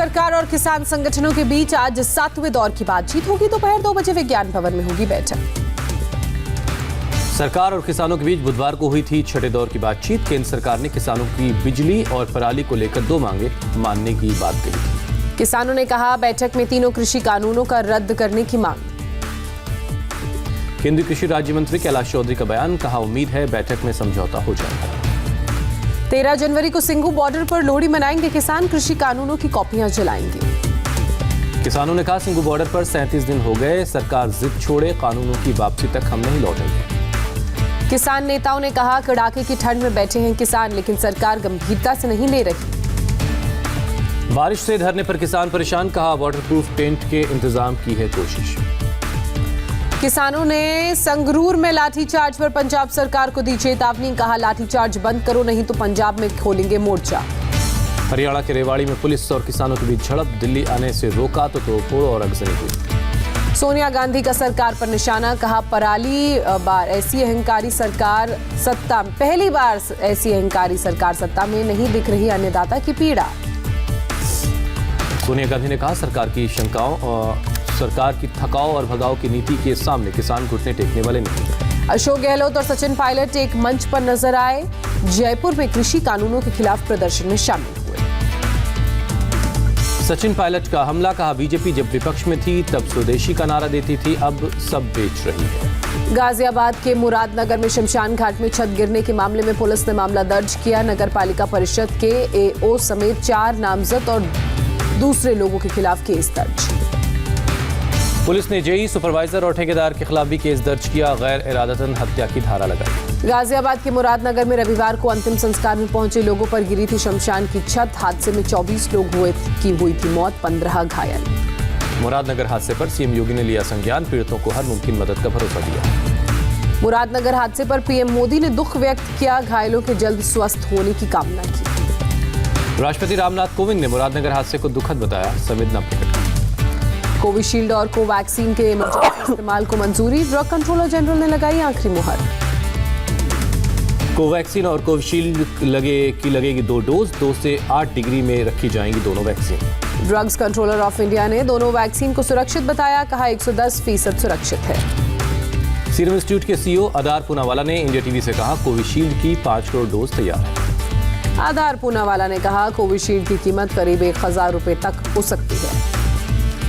सरकार और किसान संगठनों के बीच आज 7वें दौर की बातचीत होगी। दोपहर 2 बजे विज्ञान भवन में होगी बैठक। सरकार और किसानों के बीच बुधवार को हुई थी छठे दौर की बातचीत। केंद्र सरकार ने किसानों की बिजली और पराली को लेकर 2 मांगे मानने की बात कही थी। किसानों ने कहा, बैठक में तीनों कृषि कानूनों का रद्द करने की मांग। केंद्रीय कृषि राज्य मंत्री कैलाश चौधरी का बयान, कहा उम्मीद है बैठक में समझौता हो जाएगा। 13 जनवरी को सिंघू बॉर्डर पर लोहड़ी मनाएंगे किसान, कृषि कानूनों की कॉपियां जलाएंगे। किसानों ने कहा, सिंघू बॉर्डर पर 37 दिन हो गए, सरकार जिद छोड़े, कानूनों की वापसी तक हम नहीं लौटेंगे। किसान नेताओं ने कहा, कड़ाके की ठंड में बैठे हैं किसान, लेकिन सरकार गंभीरता से नहीं ले रही। बारिश से धरने पर किसान परेशान, कहा वाटरप्रूफ टेंट के इंतजाम की है कोशिश। किसानों ने संगरूर में लाठीचार्ज पर पंजाब सरकार को दी चेतावनी, कहा लाठीचार्ज बंद करो नहीं तो पंजाब में खोलेंगे मोर्चा। हरियाणा के रेवाड़ी में पुलिस और किसानों के बीच झड़प, दिल्ली आने से रोका तो तोड़फोड़ और अगजनी हुई। सोनिया गांधी का सरकार पर निशाना, कहा पहली बार ऐसी अहंकारी सरकार सत्ता में नहीं दिख रही अन्नदाता की पीड़ा। सोनिया गांधी ने कहा, सरकार की थकाओ और भगाओ की नीति के सामने किसान घुटने टेकने वाले नहीं। अशोक गहलोत और सचिन पायलट एक मंच पर नजर आए, जयपुर में कृषि कानूनों के खिलाफ प्रदर्शन में शामिल हुए। सचिन पायलट का हमला, कहा बीजेपी जब विपक्ष में थी तब स्वदेशी का नारा देती थी, अब सब बेच रही है। गाजियाबाद के मुरादनगर में शमशान घाट में छत गिरने के मामले में पुलिस ने मामला दर्ज किया। नगर पालिका परिषद के एओ समेत 4 नामजद और दूसरे लोगों के खिलाफ केस दर्ज। पुलिस ने जेई सुपरवाइजर और ठेकेदार के खिलाफ भी केस दर्ज किया, गैर इरादतन हत्या की धारा लगाई। गाजियाबाद के मुरादनगर में रविवार को अंतिम संस्कार में पहुंचे लोगों पर गिरी थी शमशान की छत। हादसे में 24 लोग हुई थी मौत, 15 घायल। मुरादनगर हादसे पर सीएम योगी ने लिया संज्ञान, पीड़ितों को हर मुमकिन मदद का भरोसा दिया। मुरादनगर हादसे पर पीएम मोदी ने दुख व्यक्त किया, घायलों के जल्द स्वस्थ होने की कामना की। राष्ट्रपति रामनाथ कोविंद ने मुरादनगर हादसे को दुखद बताया, संवेदना प्रकट की। कोविशील्ड और कोवैक्सीन के इमरजेंसी इस्तेमाल को मंजूरी, ड्रग कंट्रोलर जनरल ने लगाई आखिरी मुहर। कोवैक्सीन और कोविशील्ड लगेगी 2 डोज, 2 से 8 डिग्री में रखी जाएंगी दोनों vaccine. Drugs controller of India ने दोनों वैक्सीन को सुरक्षित बताया, कहा 110% सुरक्षित है। सीरम इंस्टीट्यूट के सीईओ आधार पूनावाला ने इंडिया टीवी से कहा, कोविशील्ड की 5 करोड़ डोज तैयार है। आधार पूनावाला ने कहा, कोविशील्ड की कीमत करीब 1000 रुपए तक हो सकती है।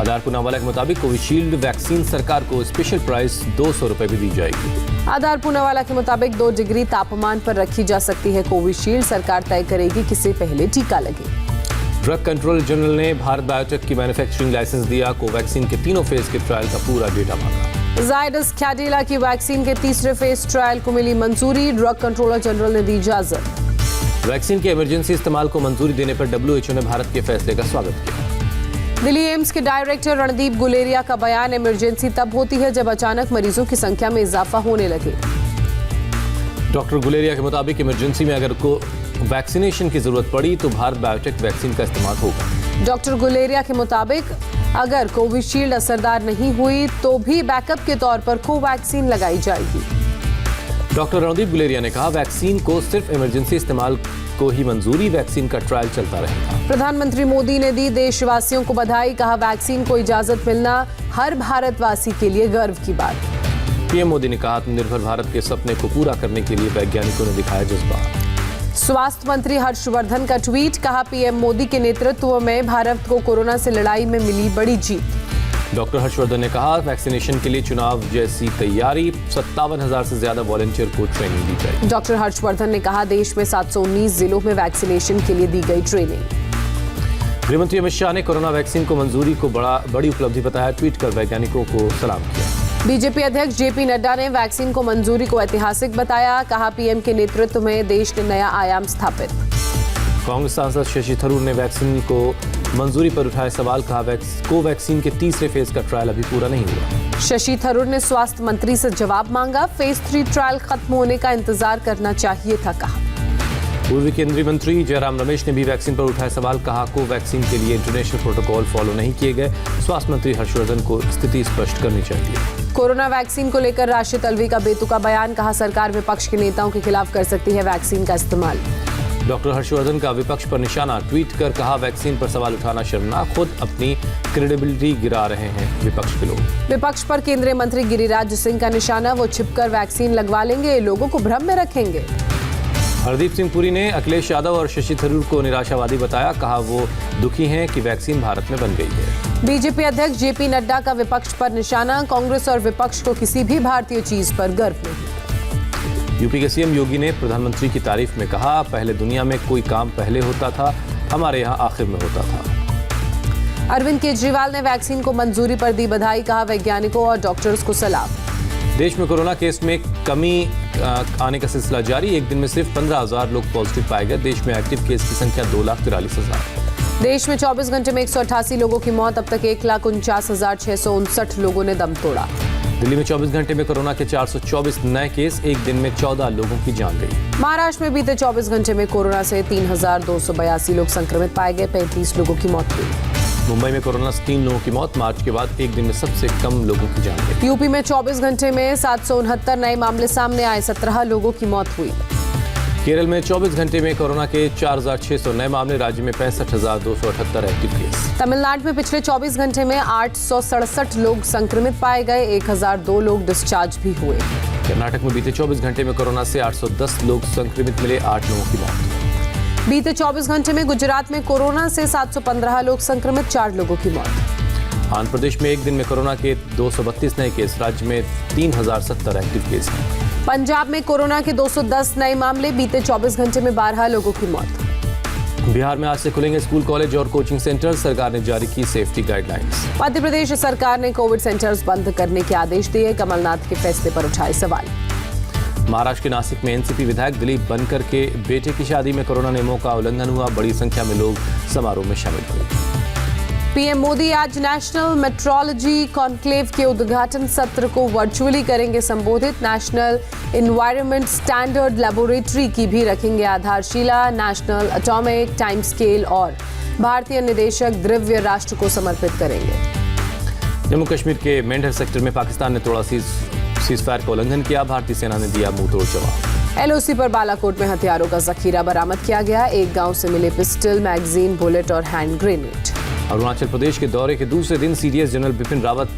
आधार पूनावाला के मुताबिक कोविशील्ड वैक्सीन सरकार को स्पेशल प्राइस 200 रुपए भी दी जाएगी। आधार पूनावाला के मुताबिक 2 डिग्री तापमान पर रखी जा सकती है कोविशील्ड, सरकार तय करेगी किसे पहले टीका लगे। ड्रग कंट्रोलर जनरल ने भारत बायोटेक की मैन्युफैक्चरिंग लाइसेंस दिया, कोवैक्सीन के 3 फेज के ट्रायल का पूरा डेटा मांगा। जायडस कैडिला की वैक्सीन के 3रे फेज ट्रायल को मिली मंजूरी, ड्रग कंट्रोलर जनरल ने दी इजाजत। वैक्सीन के इमरजेंसी इस्तेमाल को मंजूरी देने पर WHO ने भारत के फैसले का स्वागत किया। दिल्ली एम्स के डायरेक्टर रणदीप गुलेरिया का बयान, इमरजेंसी तब होती है जब अचानक मरीजों की संख्या में इजाफा होने लगे। डॉक्टर गुलेरिया के मुताबिक इमरजेंसी में अगर को वैक्सीनेशन की जरूरत पड़ी तो भारत बायोटेक वैक्सीन का इस्तेमाल होगा। डॉक्टर गुलेरिया के मुताबिक अगर कोविशील्ड असरदार नहीं हुई तो भी बैकअप के तौर पर कोवैक्सीन लगाई जाएगी। डॉक्टर रणदीप गुलेरिया ने कहा, वैक्सीन को सिर्फ इमरजेंसी इस्तेमाल को ही मंजूरी, वैक्सीन का ट्रायल चलता रहेगा। प्रधानमंत्री मोदी ने दी देशवासियों को बधाई, कहा वैक्सीन को इजाजत मिलना हर भारतवासी के लिए गर्व की बात। पीएम मोदी ने कहा, आत्मनिर्भर भारत के सपने को पूरा करने के लिए वैज्ञानिकों ने दिखाया जज्बा। स्वास्थ्य मंत्री हर्षवर्धन का ट्वीट, कहा पीएम मोदी के नेतृत्व में भारत को कोरोना से लड़ाई में मिली बड़ी जीत। डॉक्टर हर्षवर्धन ने कहा, वैक्सीनेशन के लिए चुनाव जैसी तैयारी, 57,000 से ज्यादा वॉलंटियर को ट्रेनिंग दी जाएगी। डॉक्टर हर्षवर्धन ने कहा, देश में 719 जिलों में वैक्सीनेशन के लिए दी गई ट्रेनिंग। गृहमंत्री अमित शाह ने कोरोना वैक्सीन को मंजूरी को बड़ी उपलब्धि बताया, ट्वीट कर वैज्ञानिकों को सलाम किया। बीजेपी अध्यक्ष जेपी नड्डा ने वैक्सीन को मंजूरी को ऐतिहासिक बताया, कहा पीएम के नेतृत्व में देश ने नया आयाम स्थापित। कांग्रेस सांसद शशि थरूर ने वैक्सीन को मंजूरी पर उठाए सवाल, कहा कोवैक्सीन के 3रे फेज का ट्रायल अभी पूरा नहीं हुआ। शशि थरूर ने स्वास्थ्य मंत्री से जवाब मांगा, फेज 3 ट्रायल खत्म होने का इंतजार करना चाहिए था, कहा। पूर्व केंद्रीय मंत्री जयराम रमेश ने भी वैक्सीन पर उठाए सवाल, कहा कोवैक्सीन के लिए इंटरनेशनल प्रोटोकॉल फॉलो नहीं किए गए, स्वास्थ्य मंत्री हर्षवर्धन को स्थिति स्पष्ट करनी चाहिए। कोरोना वैक्सीन को लेकर राशिद अल्वी का बेतुका बयान, कहा सरकार विपक्ष के नेताओं के खिलाफ कर सकती है वैक्सीन का इस्तेमाल। डॉक्टर हर्षवर्धन का विपक्ष पर निशाना, ट्वीट कर कहा वैक्सीन पर सवाल उठाना शर्मनाक, खुद अपनी क्रेडिबिलिटी गिरा रहे हैं विपक्ष के लोग। विपक्ष पर केंद्रीय मंत्री गिरिराज सिंह का निशाना, वो छिपकर वैक्सीन लगवा लेंगे, लोगों को भ्रम में रखेंगे। हरदीप सिंह पुरी ने अखिलेश यादव और शशि थरूर को निराशावादी बताया, कहा वो दुखी हैं कि वैक्सीन भारत में बन गई है। बीजेपी अध्यक्ष जेपी नड्डा का विपक्ष पर निशाना, कांग्रेस और विपक्ष को किसी भी भारतीय चीज पर गर्व नहीं। यूपी के सीएम योगी ने प्रधानमंत्री की तारीफ में कहा, पहले दुनिया में कोई काम पहले होता था, हमारे यहाँ आखिर में होता था। अरविंद केजरीवाल ने वैक्सीन को मंजूरी पर दी बधाई, कहा वैज्ञानिकों और डॉक्टर्स को सलाम। देश में कोरोना केस में कमी आने का सिलसिला जारी, एक दिन में सिर्फ 15,000 लोग पॉजिटिव पाए गए। देश में एक्टिव केस की संख्या 2,43,000। देश में 24 घंटे में 188 लोगों की मौत, अब तक 1,49,659 लोगों ने दम तोड़ा। दिल्ली में 24 घंटे में कोरोना के 424 नए केस, एक दिन में 14 लोगों की जान गई। महाराष्ट्र में बीते 24 घंटे में कोरोना से 3,282 लोग संक्रमित पाए गए, 35 लोगों की मौत हुई। मुंबई में कोरोना से 3 लोगों की मौत, मार्च के बाद एक दिन में सबसे कम लोगों की जान गई। यूपी में 24 घंटे में 769 नए मामले सामने आए, 17 लोगों की मौत हुई। केरल में 24 घंटे में कोरोना के 4,600 नए मामले, राज्य में 65,278 एक्टिव केस। तमिलनाडु में पिछले 24 घंटे में 867 लोग संक्रमित पाए गए, 1,002 लोग डिस्चार्ज भी हुए। कर्नाटक में बीते 24 घंटे में कोरोना से 810 लोग संक्रमित मिले, 8 लोगों की मौत। बीते 24 घंटे में गुजरात में कोरोना से 715 लोग संक्रमित, 4 लोगों की मौत। आंध्र प्रदेश में एक दिन में कोरोना के 232 नए केस, राज्य में 3,070 एक्टिव केस हैं। पंजाब में कोरोना के 210 नए मामले, बीते 24 घंटे में 12 लोगों की मौत। बिहार में आज से खुलेंगे स्कूल, कॉलेज और कोचिंग सेंटर, सरकार ने जारी की सेफ्टी गाइडलाइंस। मध्य प्रदेश सरकार ने कोविड सेंटर्स बंद करने के आदेश दिए, कमलनाथ के फैसले पर उठाए सवाल। महाराष्ट्र के नासिक में एनसीपी विधायक दिलीप बनकर के बेटे की शादी में कोरोना नियमों का उल्लंघन हुआ, बड़ी संख्या में लोग समारोह में शामिल हुए। पीएम मोदी आज नेशनल मेट्रोलॉजी कॉन्क्लेव के उद्घाटन सत्र को वर्चुअली करेंगे संबोधित। नेशनल एनवायरनमेंट स्टैंडर्ड लेबोरेटरी की भी रखेंगे आधारशिला, नेशनल एटॉमिक टाइम स्केल और भारतीय निदेशक द्रव्य राष्ट्र को समर्पित करेंगे। जम्मू कश्मीर के मेंढर सेक्टर में पाकिस्तान ने तोड़ा सीजफायर का उल्लंघन किया, भारतीय सेना ने दिया मुंहतोड़ जवाब। एलओसी पर बालाकोट में हथियारों का जखीरा बरामद किया गया, एक गांव से मिले पिस्टल, मैगजीन, बुलेट और हैंड ग्रेनेड। अरुणाचल प्रदेश के दौरे के दूसरे दिन सीडीएस जनरल बिपिन रावत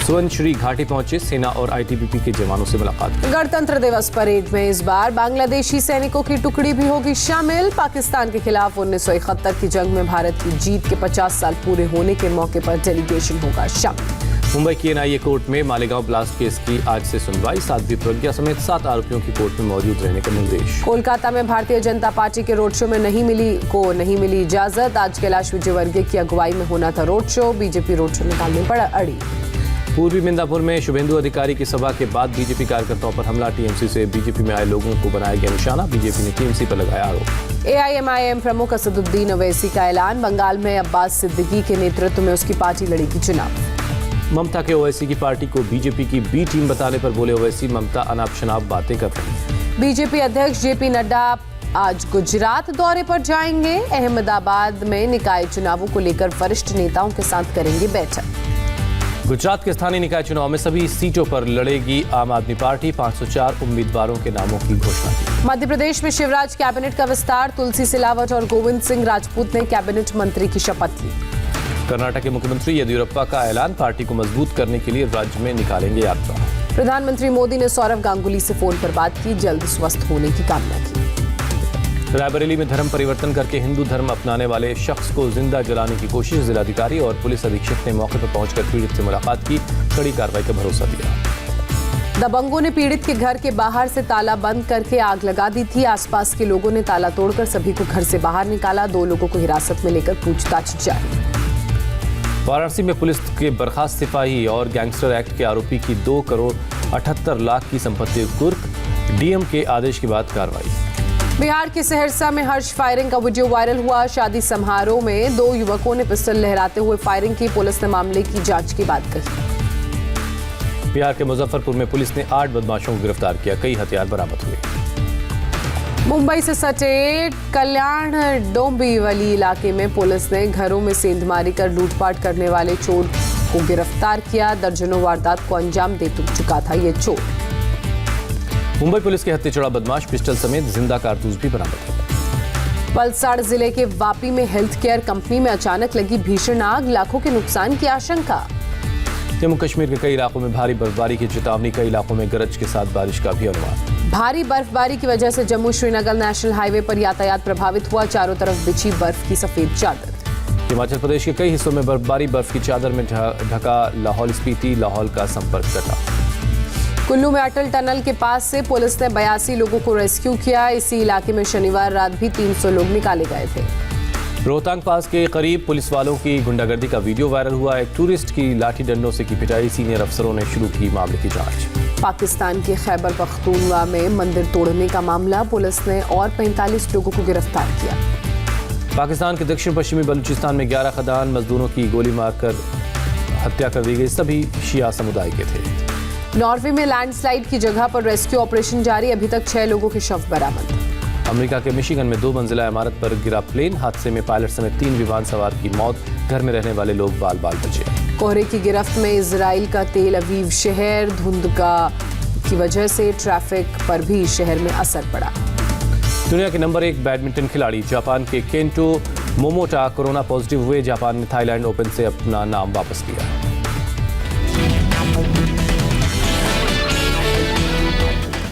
सुवनश्री घाटी पहुंचे, सेना और आईटीबीपी के जवानों से मुलाकात की। गणतंत्र दिवस परेड में इस बार बांग्लादेशी सैनिकों की टुकड़ी भी होगी शामिल। पाकिस्तान के खिलाफ 1971 की जंग में भारत की जीत के 50 साल पूरे होने के मौके पर डेलीगेशन होगा शामिल। मुंबई की एनआईए कोर्ट में मालेगांव ब्लास्ट केस की आज से सुनवाई, साध्वी प्रज्ञा समेत 7 आरोपियों की कोर्ट में मौजूद रहने का निर्देश। कोलकाता में भारतीय जनता पार्टी के रोड शो में नहीं मिली इजाजत, आज कैलाश विजयवर्गीय की अगुवाई में होना था road show, BJP road show निकालने पर अड़ी। पूर्वी मिंदापुर में शुभेंदु अधिकारी की सभा के बाद बीजेपी कार्यकर्ताओं पर हमला, टीएमसी से बीजेपी में आए लोगों को बनाया गया निशाना, बीजेपी ने टीएमसी पर लगाया आरोप। एआईएमआईएम प्रमुख असदुद्दीन ओवैसी का ऐलान, बंगाल में अब्बास सिद्दीकी के नेतृत्व में उसकी पार्टी लड़ेगी चुनाव। ममता के ओवैसी की पार्टी को बीजेपी की बी टीम बताने पर बोले ओवैसी, ममता अनाप शनाप बातें कर रही हैं। बीजेपी अध्यक्ष जेपी नड्डा आज गुजरात दौरे पर जाएंगे, अहमदाबाद में निकाय चुनावों को लेकर वरिष्ठ नेताओं के साथ करेंगे बैठक। गुजरात के स्थानीय निकाय चुनाव में सभी सीटों पर लड़ेगी आम आदमी पार्टी, 504 उम्मीदवारों के नामों की घोषणा की। मध्य प्रदेश में शिवराज कैबिनेट का विस्तार, तुलसी सिलावट और गोविंद सिंह राजपूत ने कैबिनेट मंत्री की शपथ ली। कर्नाटक के मुख्यमंत्री येदियुरप्पा का ऐलान, पार्टी को मजबूत करने के लिए राज्य में निकालेंगे यात्रा। प्रधानमंत्री मोदी ने सौरव गांगुली से फोन पर बात की, जल्द स्वस्थ होने की कामना की। रायबरेली में धर्म परिवर्तन करके हिंदू धर्म अपनाने वाले शख्स को जिंदा जलाने की कोशिश, जिलाधिकारी और पुलिस अधीक्षक ने मौके पर पहुंचकर पीड़ित से मुलाकात की, कड़ी कार्रवाई का भरोसा दिया। दबंगों ने पीड़ित के घर के बाहर से ताला बंद करके आग लगा दी थी, आसपास के लोगों ने ताला तोड़कर सभी को घर से बाहर निकाला, 2 लोगों को हिरासत में लेकर पूछताछ जारी। वाराणसी में पुलिस के बर्खास्त सिपाही और गैंगस्टर एक्ट के आरोपी की 2 करोड़ 78 लाख की संपत्ति कुर्क, डीएम के आदेश के बाद कार्रवाई। बिहार के सहरसा में हर्ष फायरिंग का वीडियो वायरल हुआ, शादी समारोह में 2 युवकों ने पिस्टल लहराते हुए फायरिंग की, पुलिस ने मामले की जांच की बात कही। बिहार के मुजफ्फरपुर में पुलिस ने 8 बदमाशों को गिरफ्तार किया, कई हथियार बरामद हुए। मुंबई से सटे कल्याण डोंबिवली इलाके में पुलिस ने घरों में सेंधमारी कर लूटपाट करने वाले चोर को गिरफ्तार किया, दर्जनों वारदात को अंजाम दे चुका था ये चोर। मुंबई पुलिस के हत्थे चढ़ा बदमाश, पिस्टल समेत जिंदा कारतूस भी बरामद हुए। वलसाड़ जिले के वापी में हेल्थ केयर कंपनी में अचानक लगी भीषण आग, लाखों के नुकसान की आशंका। जम्मू कश्मीर के कई इलाकों में भारी बर्फबारी की चेतावनी, कई इलाकों में गरज के साथ बारिश का भी अनुमान। भारी बर्फबारी की वजह से जम्मू श्रीनगर नेशनल हाईवे पर यातायात प्रभावित हुआ, चारों तरफ बिछी बर्फ की सफेद चादर। हिमाचल प्रदेश के कई हिस्सों में बर्फबारी, बर्फ की चादर में ढका लाहौल स्पीति, लाहौल का संपर्क कटा। कुल्लू में अटल टनल के पास से पुलिस ने 82 लोगों को रेस्क्यू किया। इसी इलाके में शनिवार रात भी 300 लोग निकाले गए थे। रोहतांग पास के करीब पुलिस वालों की गुंडागर्दी का वीडियो वायरल हुआ। एक टूरिस्ट की लाठी डंडों से की पिटाई, सीनियर अफसरों ने शुरू की मामले की जांच। पाकिस्तान के खैबर पख्तूनवा में मंदिर तोड़ने का मामला, पुलिस ने और 45 लोगों को गिरफ्तार किया। पाकिस्तान के दक्षिण पश्चिमी बलूचिस्तान में 11 खदान मजदूरों की गोली मारकर हत्या कर दी गई, सभी शिया समुदाय के थे। नॉर्वे में लैंडस्लाइड की जगह पर रेस्क्यू ऑपरेशन जारी, अभी तक 6 लोगों के शव बरामद। अमेरिका के मिशिगन में 2 मंजिला इमारत पर गिरा प्लेन, हादसे में पायलट समेत 3 विमान सवार की मौत, घर में रहने वाले लोग बाल बाल बचे। कोहरे की गिरफ्त में इजराइल का तेल अवीव शहर, धुंध की वजह से ट्रैफिक पर भी शहर में असर पड़ा। दुनिया के नंबर 1 बैडमिंटन खिलाड़ी जापान के केंटो मोमोटा कोरोना पॉजिटिव हुए, जापान ने थाईलैंड ओपन से अपना नाम वापस लिया।